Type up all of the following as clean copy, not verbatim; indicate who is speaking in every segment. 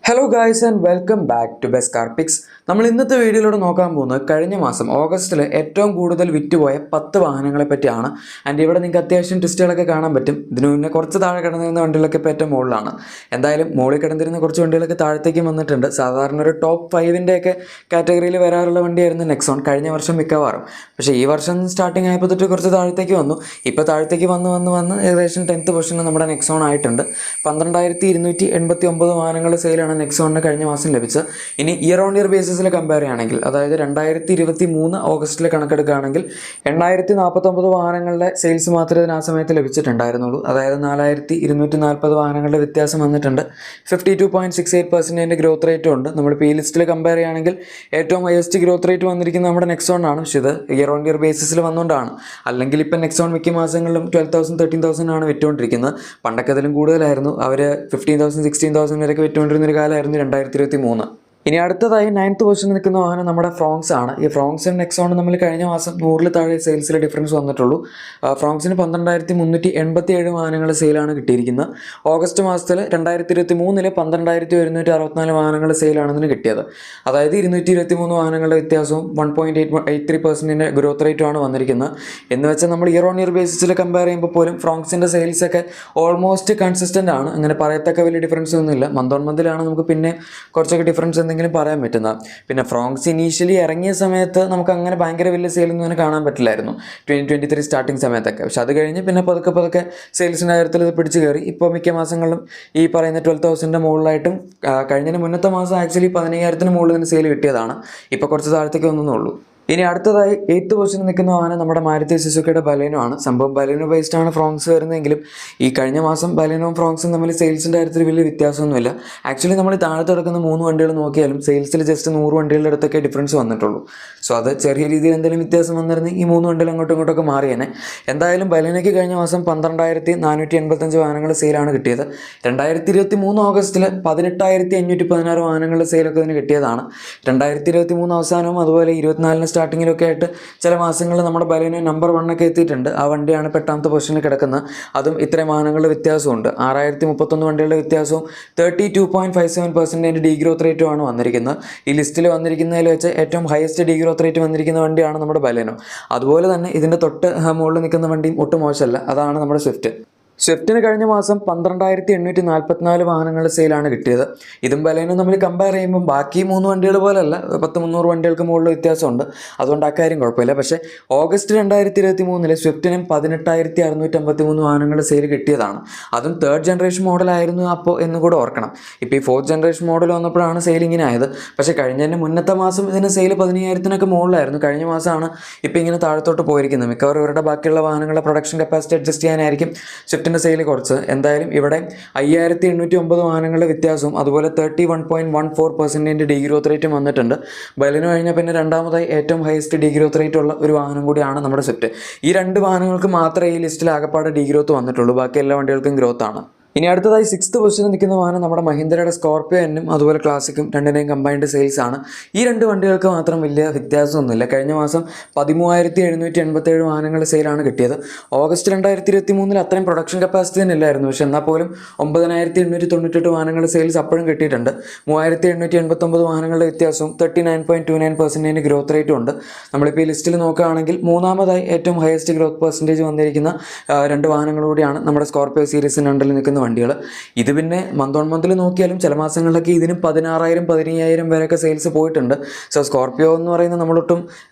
Speaker 1: Hello guys and welcome back to best car picks. നമ്മൾ ഇന്നത്തെ വീഡിയോയിലൂടെ നോക്കാൻ പോകുന്നത് കഴിഞ്ഞ മാസം ഓഗസ്റ്റിൽ ഏറ്റവും കൂടുതൽ വിറ്റുപോയ 10 വാഹനങ്ങളെ പറ്റിയാണ്. ആൻഡ് ഇവിടെ നിങ്ങൾക്ക് അത്യാവശ്യം ടെസ്റ്റുകളൊക്കെ കാണാൻ പറ്റും. ഇതിനു മുന്നേ കുറച്ച് താഴെ കിടന്നിരുന്ന വണ്ടികളൊക്കെ ഇപ്പോൾ ഏറ്റവും മുകളിലാണ്. എന്തായാലും മുകളിൽ കിടന്നിരുന്ന കുറച്ച് വണ്ടികളൊക്കെ താഴത്തേക്ക് വന്നിട്ടുണ്ട്. സാധാരണ ഒരു ടോപ്പ് 5 ഒക്കെ കാറ്റഗറിയിൽ വരാറുള്ള വണ്ടിയായിരുന്നു നെക്സോൺ കഴിഞ്ഞ വർഷം മിക്കവാറും. പക്ഷേ ഈ വർഷം സ്റ്റാർട്ടിങ് ആയപ്പോൾ തൊട്ട് കുറച്ച് താഴത്തേക്ക് വന്നു. ഇപ്പോൾ താഴത്തേക്ക് വന്ന് ഏകദേശം 10th പൊസിഷനിൽ നമ്മുടെ നെക്സോൺ ആയിട്ടുണ്ട്. 12,289 വാഹനങ്ങൾ സെയിലാണ് നെക്സോണിന് കഴിഞ്ഞ മാസം ലഭിച്ചത്. ഇനി ഇയർ ഓൺ ഇയർ ബേസിസിൽ കമ്പയർ ചെയ്യുകയാണെങ്കിൽ, അതായത് 2023 ഓഗസ്റ്റിൽ കണക്കെടുക്കുകയാണെങ്കിൽ 849 വാഹനങ്ങളുടെ സെയിൽസ് മാത്രമേ ഇതിന് ആ സമയത്ത് ലഭിച്ചിട്ടുണ്ടായിരുന്നുള്ളൂ. അതായത് 4,240 വാഹനങ്ങളുടെ വ്യത്യാസം വന്നിട്ടുണ്ട്. 52.68% ഗ്രോത്ത് റേറ്റും ഉണ്ട്. നമ്മളിപ്പോൾ ഈ ലിസ്റ്റിൽ കമ്പയർ ചെയ്യുകയാണെങ്കിൽ ഏറ്റവും ഹയസ്റ്റ് ഗ്രോത്ത് റേറ്റ് വന്നിരിക്കുന്നത് നമ്മുടെ നെക്സോണാണ്. പക്ഷേ ഇത് ഇയർ ഓൺ ഇയർ ബേസിസിൽ വന്നുകൊണ്ടാണ്. അല്ലെങ്കിൽ ഇപ്പം നെക്സോൺ മിക്ക മാസങ്ങളിലും 12,000 13,000 ആണ് വിറ്റുകൊണ്ടിരിക്കുന്നത്. പണ്ടൊക്കെ അതിലും കൂടുതലായിരുന്നു. അവർ 15,000 16,000 വരെയൊക്കെ വിറ്റുകൊണ്ടിരുന്നൊരു കാലമായിരുന്നു 2023. ഇനി അടുത്തതായി 9th പൊസിഷനിൽ നിൽക്കുന്ന വാഹനം നമ്മുടെ ഫ്രോങ്സ് ആണ്. ഈ ഫ്രോങ്സും നെക്സോണും തമ്മിൽ കഴിഞ്ഞ മാസം 100-ൽ താഴെ സെയിൽസിൽ ഡിഫറൻസ് വന്നിട്ടുള്ളൂ. ഫ്രോങ്സിന് 12,387 വാഹനങ്ങൾ സെയിലാണ് കിട്ടിയിരിക്കുന്നത്. ഓഗസ്റ്റ് മാസത്തിൽ 2023 12,164 വാഹനങ്ങൾ സെയിലാണ് ഇതിന് കിട്ടിയത്. അതായത് 223 വാഹനങ്ങളുടെ വ്യത്യാസവും 1.83% ഗ്രോത്ത് റേറ്റുമാണ് വന്നിരിക്കുന്നത്. എന്ന് വെച്ചാൽ നമ്മൾ ഇയർ ഓൺ ഇയർ ബേസിസിൽ കമ്പയർ ചെയ്യുമ്പോൾ പോലും ഫ്രോങ്സിൻ്റെ സെയിൽസൊക്കെ ഓൾമോസ്റ്റ് കൺസിസ്റ്റൻ്റ് ആണ്. അങ്ങനെ പറയത്തക്ക വലിയ ഡിഫറൻസ് ഒന്നുമില്ല. മന്ത് ഓൺ മന്തിലാണ് നമുക്ക് പിന്നെ കുറച്ചൊക്കെ ഡിഫറൻസ് എന്തെങ്കിലും പറയാൻ പറ്റുന്ന. പിന്നെ ഫ്രോങ്സ് ഇനീഷ്യലി ഇറങ്ങിയ സമയത്ത് നമുക്ക് അങ്ങനെ ഭയങ്കര വലിയ സെയിലൊന്നും അങ്ങനെ കാണാൻ പറ്റില്ലായിരുന്നു 2023 സ്റ്റാർട്ടിങ് സമയത്തൊക്കെ. പക്ഷെ അത് കഴിഞ്ഞ് പിന്നെ പതുക്കെ സെയിൽസിൻ്റെ കാര്യത്തിൽ ഇത് പിടിച്ച് കയറി. ഇപ്പോൾ മിക്ക മാസങ്ങളിലും ഈ പറയുന്ന 12,000 മുകളിലായിട്ടും കഴിഞ്ഞതിന് മുന്നത്തെ മാസം ആക്ച്വലി 15,000 മുകളിൽ നിന്ന് സെയിൽ കിട്ടിയതാണ്. ഇപ്പോൾ കുറച്ച് താഴത്തേക്ക് വന്നേ. ഇനി അടുത്തതായി 8th പൊസിഷനിൽ നിൽക്കുന്ന വാഹനം നമ്മുടെ മാരുതി സുസുക്കിയുടെ ബലേനോ ആണ്. സംഭവം ബലേനോ ബേസ്ഡ് ആണ് ഫ്രോങ്സ് വരുന്നതെങ്കിലും ഈ കഴിഞ്ഞ മാസം ബലേനോയും ഫ്രോങ്സും തമ്മിൽ സെയിൽസിൻ്റെ കാര്യത്തിൽ വലിയ വ്യത്യാസമൊന്നുമില്ല. ആക്ച്വലി നമ്മൾ താഴത്ത് കിടക്കുന്ന 3 വണ്ടികൾ നോക്കിയാലും സെയിൽസിൽ ജസ്റ്റ് 100 വണ്ടികളുടെ അടുത്തൊക്കെ ഡിഫറൻസ് വന്നിട്ടുള്ളൂ. സോ അത് ചെറിയ രീതിയിൽ എന്തെങ്കിലും വ്യത്യാസം വന്നിരുന്നെങ്കിൽ ഈ 3 വണ്ടികൾ അങ്ങോട്ടും ഇങ്ങോട്ടൊക്കെ മാറിയേനെ. എന്തായാലും ബലേനോയ്ക്ക് കഴിഞ്ഞ മാസം 12,485 വാഹനങ്ങൾ സെയിലാണ് കിട്ടിയത്. 2023 ഓഗസ്റ്റിൽ 18,516 വാഹനങ്ങളുടെ സെയിലൊക്കെ ഇതിന് കിട്ടിയതാണ്. 2023 അവസാനവും അതുപോലെ 24 സ്റ്റാർട്ടിങ്ങിലൊക്കെ ആയിട്ട് ചില മാസങ്ങൾ നമ്മുടെ ബലേനോ നമ്പർ 1 ഒക്കെ എത്തിയിട്ടുണ്ട്. ആ വണ്ടിയാണ് 8th പൊസിഷനിൽ കിടക്കുന്നത്. അതും ഇത്രയും വാഹനങ്ങളുടെ വ്യത്യാസമുണ്ട്. 6,031 വണ്ടികളുടെ വ്യത്യാസവും 32.57% ഡീഗ്രോത്ത് റേറ്റുമാണ് വന്നിരിക്കുന്നത്. ഈ ലിസ്റ്റിൽ വന്നിരിക്കുന്നതിൽ വെച്ച് ഏറ്റവും ഹയസ്റ്റ് ഡീഗ്രോത്ത് റേറ്റ് വന്നിരിക്കുന്ന വണ്ടിയാണ് നമ്മുടെ ബലേനോ. അതുപോലെ തന്നെ ഇതിൻ്റെ തൊട്ട് മുകളിൽ നിൽക്കുന്ന വണ്ടിയും ഒട്ടും മോശമല്ല. അതാണ് നമ്മുടെ സ്വിഫ്റ്റ്. സ്വിഫ്റ്റിന് കഴിഞ്ഞ മാസം 12,844 വാഹനങ്ങളുടെ സെയിലാണ് കിട്ടിയത്. ഇതും ബലേനോ നമ്മൾ കമ്പയർ ചെയ്യുമ്പോൾ ബാക്കി 3 വണ്ടികൾ പോലെയല്ല, 10-300 വണ്ടികൾക്ക് മുകളിൽ വ്യത്യാസമുണ്ട്. അതുകൊണ്ട് ആ കാര്യം കുഴപ്പമില്ല. പക്ഷേ ഓഗസ്റ്റ് 2023 സ്വിഫ്റ്റിനും 18,653 വാഹനങ്ങളുടെ സെയിൽ കിട്ടിയതാണ്. അതും 3rd ജനറേഷൻ മോഡലായിരുന്നു അപ്പോൾ എന്നുകൂടെ ഓർക്കണം. ഇപ്പോൾ ഈ 4th ജനറേഷൻ മോഡൽ വന്നപ്പോഴാണ് സെയിൽ ഇങ്ങനെ ആയത്. പക്ഷേ കഴിഞ്ഞതിന് മുന്നത്തെ മാസം ഇതിന് സെയിൽ 15,000-നൊക്കെ മുകളിലായിരുന്നു. കഴിഞ്ഞ മാസമാണ് ഇപ്പോൾ ഇങ്ങനെ താഴത്തോട്ട് പോയിരിക്കുന്നത്. മിക്കവാറും ഇവരുടെ ബാക്കിയുള്ള വാഹനങ്ങളുടെ പ്രൊഡക്ഷൻ കപ്പാസിറ്റി അഡ്ജസ്റ്റ് ചെയ്യാനായിരിക്കും സ്വിഫ്റ്റ് സെയിൽ കുറച്ച്. എന്തായാലും ഇവിടെ 5,809 വാഹനങ്ങളുടെ വ്യത്യാസവും അതുപോലെ 31.14% ഡീഗ്രോത്ത് റേറ്റും വന്നിട്ടുണ്ട്. ബലേനോ കഴിഞ്ഞാൽ പിന്നെ രണ്ടാമതായി ഏറ്റവും ഹയസ്റ്റ് ഡീഗ്രോത്ത് റേറ്റ് ഉള്ള ഒരു വാഹനം കൂടിയാണ് നമ്മുടെ സ്വിഫ്റ്റ്. ഈ 2 വാഹനങ്ങൾക്ക് മാത്രമേ ഈ ലിസ്റ്റിൽ ആകപ്പാടെ ഡീഗ്രോത്ത് വന്നിട്ടുള്ളൂ. ബാക്കി എല്ലാ വണ്ടികൾക്കും ഗ്രോത്ത് ആണ്. ഇനി അടുത്തതായി 6th പൊസിഷനിൽ നിൽക്കുന്ന വാഹനം നമ്മുടെ മഹീന്ദ്രയുടെ സ്കോർപിയോ എന്നും അതുപോലെ ക്ലാസിക്കും രണ്ടിനെയും കമ്പൈൻഡ് സെയിൽസ് ആണ്. ഈ 2 വണ്ടികൾക്ക് മാത്രം വലിയ വ്യത്യാസമൊന്നുമില്ല. കഴിഞ്ഞ മാസം 13,787 വാഹനങ്ങളുടെ സെയിലാണ് കിട്ടിയത്. ഓഗസ്റ്റ് 2023 അത്രയും പ്രൊഡക്ഷൻ കപ്പാസിറ്റി തന്നെ ഇല്ലായിരുന്നു. പക്ഷെ എന്നാൽ പോലും 9,898 വാഹനങ്ങളുടെ സെയിൽസ് അപ്പോഴും കിട്ടിയിട്ടുണ്ട്. 3,889 വാഹനങ്ങളുടെ വ്യത്യാസവും 39.29% ഗ്രോത്ത് റേറ്റും ഉണ്ട്. നമ്മളിപ്പോൾ ഈ ലിസ്റ്റിൽ നോക്കുകയാണെങ്കിൽ മൂന്നാമതായി ഏറ്റവും ഹയസ്റ്റ് ഗ്രോത്ത് പെർസെൻറ്റേജ് വന്നിരിക്കുന്ന 2 വാഹനങ്ങൾ കൂടിയാണ് നമ്മുടെ സ്കോർപിയോ സീരീസിന് രണ്ടിൽ നിൽക്കുന്ന വണ്ടികൾ. ഇത് പിന്നെ മന്ത് ഓൺ മന്തിൽ നോക്കിയാലും ചില മാസങ്ങളിലൊക്കെ ഇതിനും 16,000 15,000 വരെയൊക്കെ സെയിൽസ് പോയിട്ടുണ്ട്. സോ സ്കോർപിയോ എന്ന് പറയുന്നത് നമ്മളൊട്ടും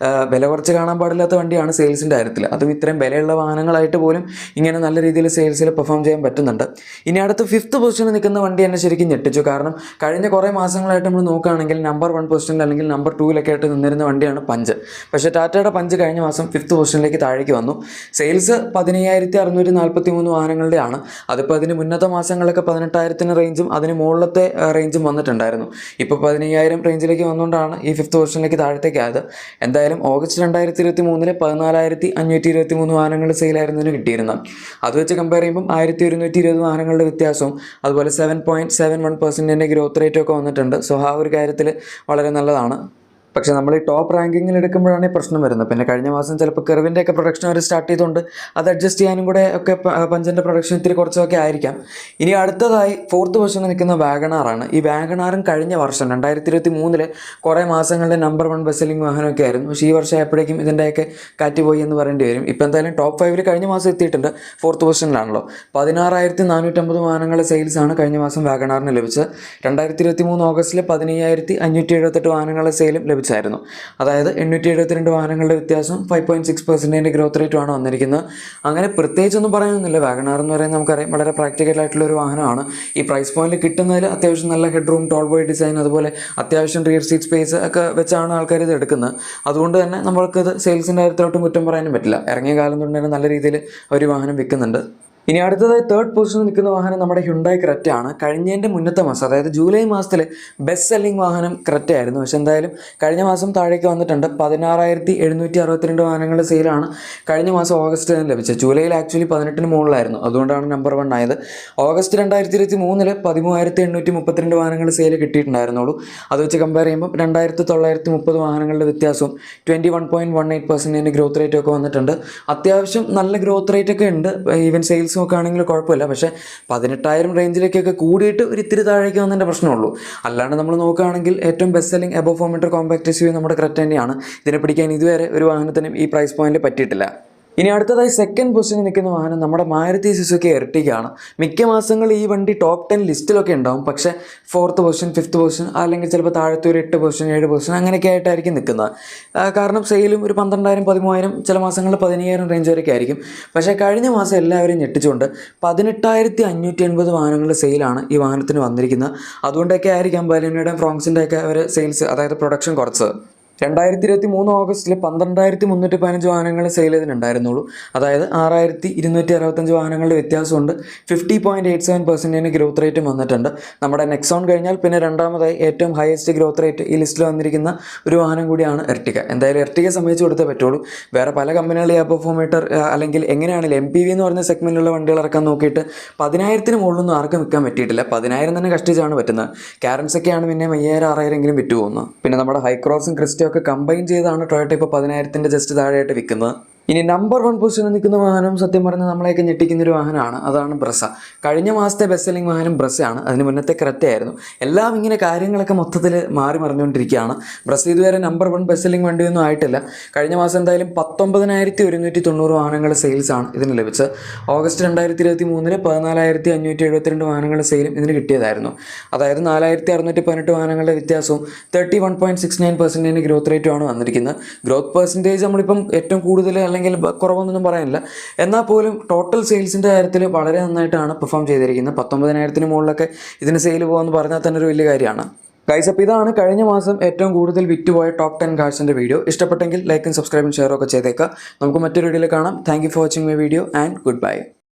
Speaker 1: വില കുറച്ച് കാണാൻ പാടില്ലാത്ത വണ്ടിയാണ് സെയിൽസിൻ്റെ കാര്യത്തിൽ. അതും ഇത്രയും വിലയുള്ള വാഹനങ്ങളായിട്ട് പോലും ഇങ്ങനെ നല്ല രീതിയിൽ സെയിൽസിൽ പെർഫോം ചെയ്യാൻ പറ്റുന്നുണ്ട്. ഇനി അടുത്ത 5th പൊസിഷനിൽ നിൽക്കുന്ന വണ്ടി എന്നെ ശരിക്കും ഞെട്ടിച്ചു. കാരണം കഴിഞ്ഞ കുറേ മാസങ്ങളായിട്ട് നമ്മൾ നോക്കുകയാണെങ്കിൽ നമ്പർ 1 പൊസിഷനിൽ അല്ലെങ്കിൽ നമ്പർ 2-ലൊക്കെ ആയിട്ട് നിന്നിരുന്ന വണ്ടിയാണ് പഞ്ച്. പക്ഷേ ടാറ്റയുടെ പഞ്ച് കഴിഞ്ഞ മാസം 5th പൊസിഷനിലേക്ക് താഴേക്ക് വന്നു. സെയിൽസ് 15,643 വാഹനങ്ങളുടെയാണ്. അതിപ്പോൾ അതിന് മുന്നത്തെ മാസങ്ങളൊക്കെ 18,000 റേഞ്ചും അതിന് മുകളിലത്തെ റേഞ്ചും വന്നിട്ടുണ്ടായിരുന്നു. ഇപ്പോൾ 15,000 റേഞ്ചിലേക്ക് വന്നുകൊണ്ടാണ് ഈ 5th പൊസിഷനിലേക്ക് താഴത്തേക്ക് ആയത്. എന്തായാലും ഓഗസ്റ്റ് 2023 14,523 വാഹനങ്ങളുടെ സെയിലായിരുന്നതിന് കിട്ടിയിരുന്നത്. അത് വെച്ച് കമ്പയർ ചെയ്യുമ്പോൾ 1,120 വാഹനങ്ങളുടെ വ്യത്യാസവും അതുപോലെ 7.71% ഗ്രോത്ത് റേറ്റും ഒക്കെ വന്നിട്ടുണ്ട്. സോ ആ ഒരു കാര്യത്തിൽ വളരെ നല്ലതാണ്. പക്ഷേ നമ്മൾ ഈ ടോപ്പ് റാങ്കിങ്ങിൽ എടുക്കുമ്പോഴാണ് ഈ പ്രശ്നം വരുന്നത്. പിന്നെ കഴിഞ്ഞ മാസം ചിലപ്പോൾ കെർവിൻ്റെ ഒക്കെ പ്രൊഡക്ഷൻ അവർ സ്റ്റാർട്ട് ചെയ്തുകൊണ്ട് അത് അഡ്ജസ്റ്റ് ചെയ്യാനും കൂടെ ഒക്കെ പഞ്ചൻ്റെ പ്രൊഡക്ഷൻ ഇത്തിരി കുറച്ചൊക്കെ ആയിരിക്കാം. ഇനി അടുത്തതായി 4th പൊസിഷനിൽ നിൽക്കുന്ന വാഗണാറാണ്. ഈ വാഗണാറും കഴിഞ്ഞ വർഷം 2023 കുറേ മാസങ്ങളുടെ നമ്പർ 1 ബെസ്റ്റ് സെല്ലിംഗ് വാഹനമൊക്കെ ആയിരുന്നു. പക്ഷേ ഈ വർഷം ആയപ്പോഴേക്കും ഇതിൻ്റെയൊക്കെ കാറ്റ് പോയി എന്ന് പറയേണ്ടി വരും. ഇപ്പോൾ എന്തായാലും ടോപ്പ് 5 കഴിഞ്ഞ മാസം എത്തിയിട്ടുണ്ട്. 4th പൊസിഷനിലാണല്ലോ. 16,450 വാഹനങ്ങളുടെ സെയിൽസാണ് കഴിഞ്ഞ മാസം വാഗണാറിന് ലഭിച്ചത്. 2023 ഓഗസ്റ്റിൽ 15,578 വാഹനങ്ങളുടെ സെയിലും ലഭിച്ചായിരുന്നു. അതായത് 872 വാഹനങ്ങളുടെ വ്യത്യാസം, 5.6% ഗ്രോത്ത് റേറ്റുമാണ് വന്നിരിക്കുന്നത്. അങ്ങനെ പ്രത്യേകിച്ചൊന്നും പറയാനൊന്നുമില്ല. വാഗണാർ എന്ന് പറയുന്നത് നമുക്കറിയാം വളരെ പ്രാക്ടിക്കൽ ആയിട്ടുള്ള ഒരു വാഹനമാണ്. ഈ പ്രൈസ് പോയിന്റിൽ കിട്ടുന്നതിൽ അത്യാവശ്യം നല്ല head room, toll boy design, അതുപോലെ അത്യാവശ്യം റിയർ സീറ്റ് സ്പേസ് ഒക്കെ വെച്ചാണ് ആൾക്കാർ ഇത് എടുക്കുന്നത്. അതുകൊണ്ട് തന്നെ നമ്മൾക്കിത് സെയിൽസിൻ്റെ കാര്യത്തിലോട്ടും കുറ്റം പറയാനും പറ്റില്ല. ഇറങ്ങിയ കാലം കൊണ്ട് തന്നെ നല്ല രീതിയിൽ ഒരു വാഹനം വിൽക്കുന്നുണ്ട്. ഇനി അടുത്തതായി 3rd പൊസിഷനിൽ നിൽക്കുന്ന വാഹനം നമ്മുടെ ഹ്യുണ്ടായി ക്രെറ്റയാണ്. കഴിഞ്ഞതിൻ്റെ മുന്നത്തെ മാസം, അതായത് ജൂലൈ മാസത്തിൽ ബെസ്റ്റ് സെല്ലിംഗ് വാഹനം ക്രെറ്റ ആയിരുന്നു. പക്ഷെ എന്തായാലും കഴിഞ്ഞ മാസം താഴേക്ക് വന്നിട്ടുണ്ട്. 16,762 വാഹനങ്ങളുടെ സെയിലാണ് കഴിഞ്ഞ മാസം ഓഗസ്റ്റ് തന്നെ ലഭിച്ചത്. ജൂലൈയിൽ ആക്ച്വലി 18-ന് മുകളിലായിരുന്നു, അതുകൊണ്ടാണ് നമ്പർ 1 ആയത്. ഓഗസ്റ്റ് 2023 13,832 വാഹനങ്ങളുടെ സെയിൽ കിട്ടിയിട്ടുണ്ടായിരുന്നുള്ളൂ. അത് വെച്ച് കമ്പയർ ചെയ്യുമ്പോൾ 2,930 വാഹനങ്ങളുടെ വ്യത്യാസവും 21.18% ഗ്രോത്ത് റേറ്റ് ഒക്കെ വന്നിട്ടുണ്ട്. അത്യാവശ്യം നല്ല ഗ്രോത്ത് റേറ്റ് ഒക്കെ ഉണ്ട്. ഈവൻ സെയിൽസ് നോക്കുകയാണെങ്കിൽ കുഴപ്പമില്ല. പക്ഷേ 18,000 റേഞ്ചിലേക്കൊക്കെ കൂടിയിട്ട് ഒരു ഇത്തിരി താഴേക്ക് വന്നതിൻ്റെ പ്രശ്നമുള്ളൂ. അല്ലാണ്ട് നമ്മൾ നോക്കുകയാണെങ്കിൽ ഏറ്റവും best selling above 4 metre compact SUV നമ്മുടെ ക്രെറ്റ തന്നെയാണ്. ഇതിനെ പിടിക്കാൻ ഇതുവരെ ഒരു വാഹനത്തിനും ഈ പ്രൈസ് പോയിന്റിൽ പറ്റിയിട്ടില്ല. ഇനി അടുത്തതായി 2nd പൊസിഷനിൽ നിൽക്കുന്ന വാഹനം നമ്മുടെ മാരുതി സുസുക്കി എർട്ടിഗയാണ്. മിക്ക മാസങ്ങൾ ഈ വണ്ടി ടോപ്പ് 10 ലിസ്റ്റിലൊക്കെ ഉണ്ടാവും. പക്ഷേ 4th പൊസിഷൻ, 5th പൊസിഷൻ, അല്ലെങ്കിൽ ചിലപ്പോൾ താഴത്തെ ഒരു 8 പൊസിഷൻ, 7 പൊസിഷൻ അങ്ങനെയൊക്കെ ആയിട്ടായിരിക്കും നിൽക്കുന്നത്. കാരണം സെയിലും ഒരു 12,000, 13,000, ചില മാസങ്ങളിൽ 15,000 റേഞ്ച് വരെയൊക്കെ ആയിരിക്കും. പക്ഷേ കഴിഞ്ഞ മാസം എല്ലാവരും ഞെട്ടിച്ചുകൊണ്ട് 18,580 വാഹനങ്ങളുടെ സെയിലാണ് ഈ വാഹനത്തിന് വന്നിരിക്കുന്നത്. അതുകൊണ്ടൊക്കെ ആയിരിക്കാം ബലേനോയുടെ ഫ്രോങ്സിൻ്റെ ഒക്കെ അവർ സെയിൽസ്, അതായത് പ്രൊഡക്ഷൻ കുറച്ചത്. 2023 ഓഗസ്റ്റിൽ 12,315 വാഹനങ്ങൾ സെയിൽ ചെയ്തിട്ടുണ്ടായിരുന്നുള്ളൂ. അതായത് 6,265 വാഹനങ്ങളുടെ വ്യത്യാസമുണ്ട്. 50.87% ഗ്രോത്ത് റേറ്റും വന്നിട്ടുണ്ട്. നമ്മുടെ നെക്സോൺ കഴിഞ്ഞാൽ പിന്നെ രണ്ടാമതായി ഏറ്റവും ഹയസ്റ്റ് ഗ്രോത്ത് റേറ്റ് ഈ ലിസ്റ്റിൽ വന്നിരിക്കുന്ന ഒരു വാഹനം കൂടിയാണ് എർട്ടിഗ. എന്തായാലും എർട്ടിഗ സംബന്ധിച്ച് കൊടുത്തേ പറ്റുള്ളൂ. വേറെ പല കമ്പനികളിൽ എബവ് 4 മീറ്റർ അല്ലെങ്കിൽ എങ്ങനെയാണെങ്കിലും MPV എന്ന് പറഞ്ഞ സെഗ്മെൻറ്റിലുള്ള വണ്ടികൾ ഇറക്കാൻ നോക്കിയിട്ട് 10,000-ന് മുകളിലൊന്നും ആർക്കും വിൽക്കാൻ പറ്റിയിട്ടില്ല. 10,000 തന്നെ കഷ്ടിച്ചാണ് പറ്റുന്നത്. കാരൻസൊക്കെയാണ് പിന്നെ 5,000, 6,000 വിറ്റു പോകുന്നത്. പിന്നെ നമ്മുടെ ഹൈക്രോസും ക്രിസ്റ്റയും ഒക്കെ കമ്പൈൻ ചെയ്താണ് ടൊയോട്ട ഇപ്പോൾ 10,000-ൻ്റെ ജസ്റ്റ് താഴെയായിട്ട് വിൽക്കുന്നത്. ഇനി നമ്പർ 1 പൊസിഷനിൽ നിൽക്കുന്ന വാഹനം സത്യം പറഞ്ഞാൽ നമ്മളെയൊക്കെ ഞെട്ടിക്കുന്നൊരു വാഹനമാണ്. അതാണ് ബ്രസ. കഴിഞ്ഞ മാസത്തെ ബെസ്റ്റ് സെല്ലിംഗ് വാഹനം ബ്രസയാണ്. അതിന് മുന്നത്തെ ക്രെറ്റയായിരുന്നു. എല്ലാം ഇങ്ങനെ കാര്യങ്ങളൊക്കെ മൊത്തത്തിൽ മാറി മറിഞ്ഞുകൊണ്ടിരിക്കുകയാണ്. ബ്രസ ഇതുവരെ നമ്പർ 1 ബെസ്റ്റ് സെല്ലിംഗ് വണ്ടിയൊന്നും ആയിട്ടില്ല. കഴിഞ്ഞ മാസം എന്തായാലും 19,190 വാഹനങ്ങളുടെ സെയിൽസാണ് ഇതിന് ലഭിച്ചത്. ഓഗസ്റ്റ് 2023 14,572 വാഹനങ്ങളുടെ സെയിലും ഇതിന് കിട്ടിയതായിരുന്നു. അതായത് 4,618 വാഹനങ്ങളുടെ വ്യത്യാസവും 31.69% ഗ്രോത്ത് റേറ്റുമാണ് വന്നിരിക്കുന്നത്. ഗ്രോത്ത് പെർസെൻറ്റേജ് നമ്മളിപ്പം ഏറ്റവും കൂടുതൽ അല്ലെങ്കിൽ കുറവൊന്നും പറയാനില്ല. എന്നാൽ പോലും ടോട്ടൽ സെയിൽസിൻ്റെ കാര്യത്തിൽ വളരെ നന്നായിട്ടാണ് പെർഫോം ചെയ്തിരിക്കുന്നത്. 19,000-ന് മുകളിലൊക്കെ ഇതിന് സെയിൽ പോകുമെന്ന് പറഞ്ഞാൽ തന്നെ ഒരു വലിയ കാര്യമാണ്. ഗൈസ്, അപ്പോൾ ഇതാണ് കഴിഞ്ഞ മാസം ഏറ്റവും കൂടുതൽ വിറ്റുപോയ ടോപ്പ് 10 കാർസിൻ്റെ വീഡിയോ. ഇഷ്ടപ്പെട്ടെങ്കിൽ ലൈക്കും സബ്സ്ക്രൈബും ഷെയറും ഒക്കെ ചെയ്തേക്കാം. നമുക്ക് മറ്റൊരു വീഡിയോയിൽ കാണാം. Thank you for watching my video and good bye.